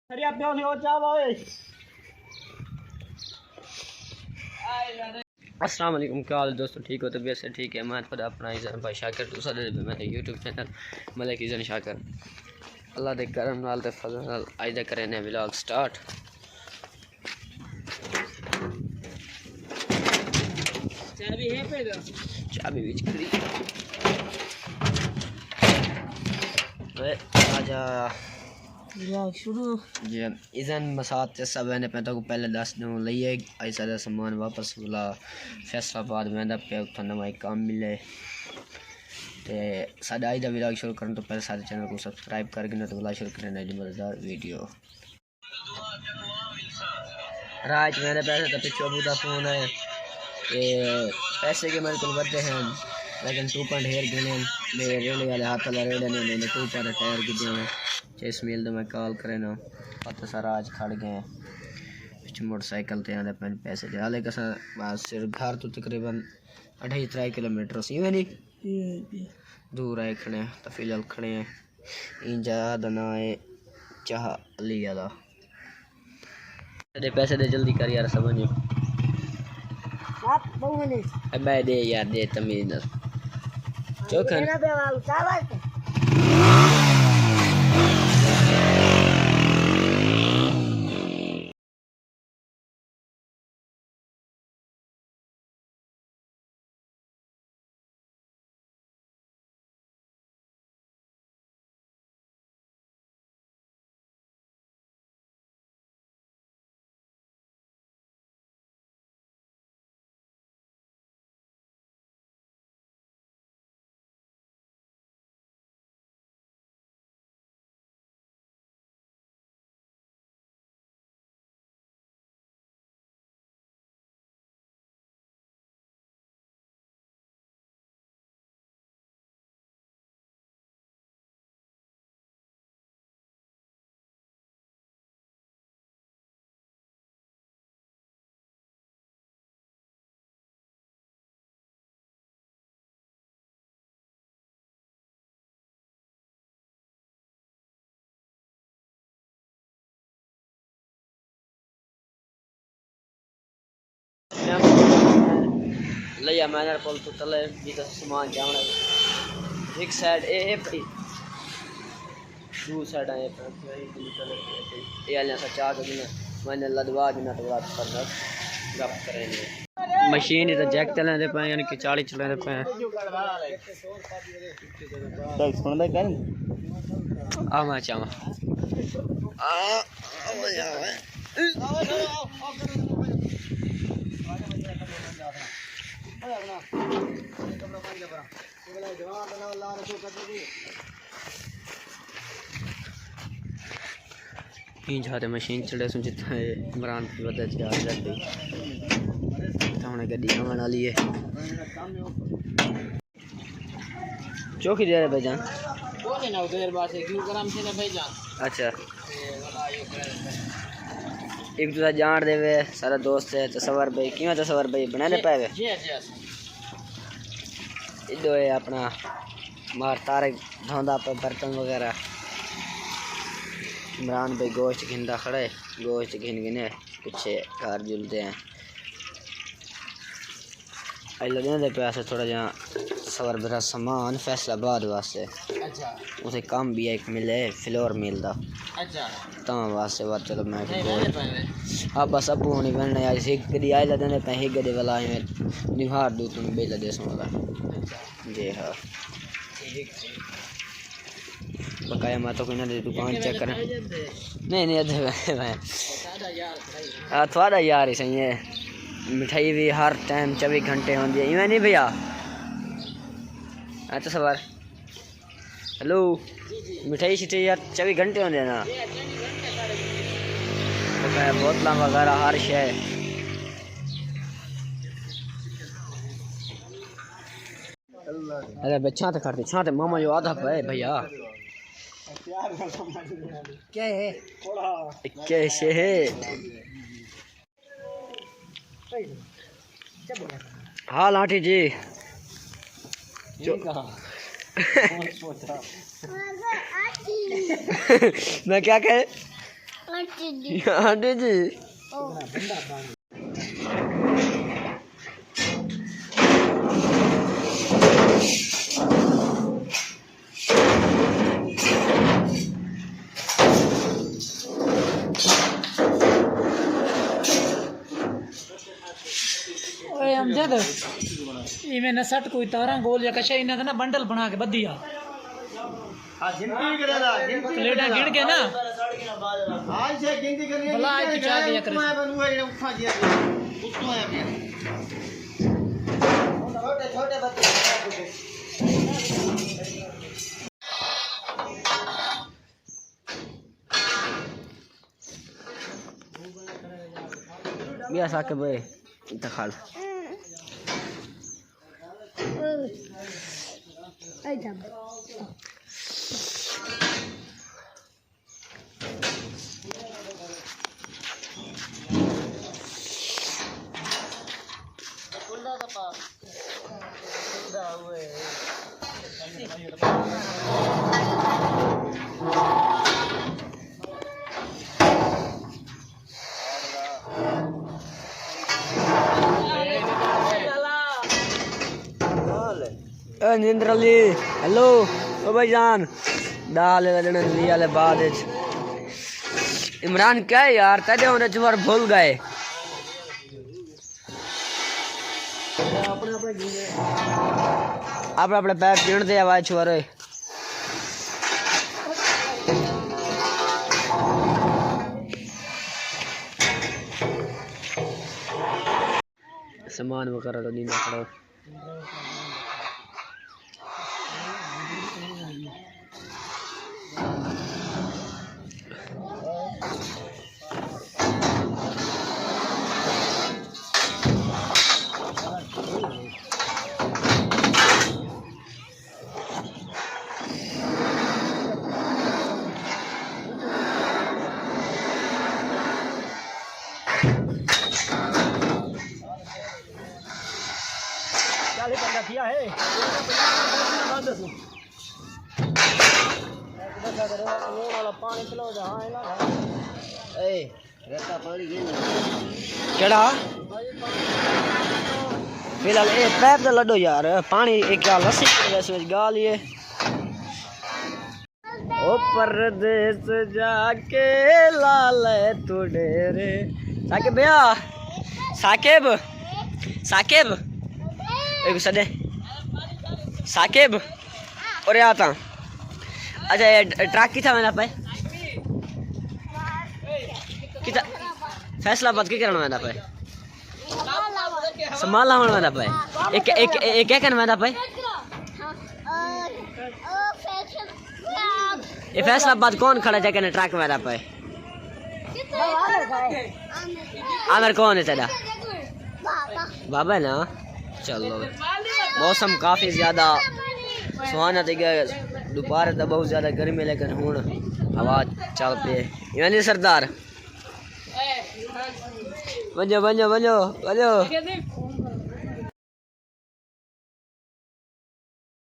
अस्सलाम वालेकुम, क्या हाल दोस्तों? ठीक हो? तबीयत से ठीक है? मैं खुद अपना ईज़न भाई शाकिर दूसरा मेरे यूट्यूब चैनल मलिक ईज़न शाकिर अल्लाह दे करम नाल ते फजल नाल आज दे करे ने व्लॉग स्टार्ट। चाबी बीच करी आजा शुरू जी इज़न मसाद से सब ने पे तो पहले दस दूँ लिए ऐसा सामान वापस वाला फैसलाबाद में पे उत्थों नवा काम मिले ते साडा आज दा व्लॉग शुरू करने तो पहले सारे चैनल को सब्सक्राइब करके ना तो व्लॉग शुरू करने जी मज़ेदार वीडियो। राज मेरे पैसे तो पिछले अबू दा फोन है ते पैसे के मेरे को बढ़ते हैं लेकिन 2 हेयर गिने मेरे रेले वाले हाथ वाला रेले ने 2 टायर गिने हैं चेस मिल तो मैं कॉल करे ना पता सारा आज खड़ गए पिछले मोटरसाइकिल ते आने पैसे दे हाले कसा बस सिर्फ घर तो तकरीबन 2.5 किलोमीटर सी में नहीं दूर है खड़े तो फिलहाल खड़े हैं इन जगह दा नाम है चाह अली वाला दे पैसे दे जल्दी कर यार समझ आप बहुने मैं दे यार दे तमीज ना चोखन मेरा बेवाल चावा लिया मैंने पुल तो तले जिधर सामान जाना एक साइड ए पड़ी दो साइड आए ये आले सा चार दिन मैंने लदवा देना तो बात करना गप करेंगे मशीन इधर जैक चलने दे पे यानी कि 40 चलने दे पे चल सुन दे कर आ मैं चावा आ मजा आवे जाते मशीन चढ़े सुन जितना इमरान की वजह से आ जाती हमने गड्डी आने वाली है चौकी दे रहे भाईजान अच्छा एक दूसरा जान देवे सारा दोस्त है तस्वर भाई क्यों तस्वर भाई बनाने पाए इधो है अपना मार तारे धोंदा पे बर्तन वगैरह इमरान भाई गोश्त घिनदा खड़े गोश्त घिन गिने पीछे घर जुलते हैं आई लगने दे पैसे थोड़ा जहाँ सवर मेरा सामान फैसलाबाद वास्ते अच्छा उसे काम भी एक मिले फ्लोर मिलता अच्छा तमाम वास्ते बात चलो मैं हाँ बस अब होनी बनने यार एक गड्डी आई लगने पे एक गड्डी वाला है निहार दो तुम बेला दे सुनला जी हाँ बकाया मैं तो कोई ना दुकान चेक कर नहीं हाँ थोड़ा यार ही सही है मिठाई भी हर टाइम 24 घंटे होती है इवें नहीं भैया अच्छा सवार हेलो मिठाई शिठाई यार 24 घंटे होंगे ना बकाया बोतल वगैरह हर शय अरे बच्चा तो करते छाते मामा जो आधा पे भैया क्या है कैसे है हाँ लाठी जी मैं क्या कहे आंटी जी अमजद इवें न सट कोई तारा गोल या कशा इन्हें ना बंडल बना के बदिया प्लेटा गिन के ना भला आज तो चाह दिया कर छोटे बच्चे biasa ke boy kita khal निंद्र अली हेलो ओ भाईजान दाल लेने वाले बाद इमरान क्या है यार तेरे होने चुवर भूल गए अपने अपने पैर पीण दे आवाज चुवर सामान वगैरह तो नहीं पड़ो किया है केड़ा फिलहाल ए पैप तो लड्डो यार पानी एक क्या लस्सी वैसे गाल ये ओ परदेस जाके लाल तू डेरे साकिब भैया साकिब साकिब एक सदे साकिब और आता अच्छा ये ट्रक की था मैंने पे किता फैसलाबाद की करना मैंने पे संभाला मैंने पे एक एक एक क्या करना मैंने पे ये फैसलाबाद कौन खड़ा है कहने ट्रक मैंने पे आमिर कौन है तेरा बाबा ना चलो मौसम काफ़ी ज़्यादा सुहाना थी गया दोपहर तो बहुत ज़्यादा गर्मी लेकिन हुण हवा चल पे यानी सरदार वञो वञो वञो वञो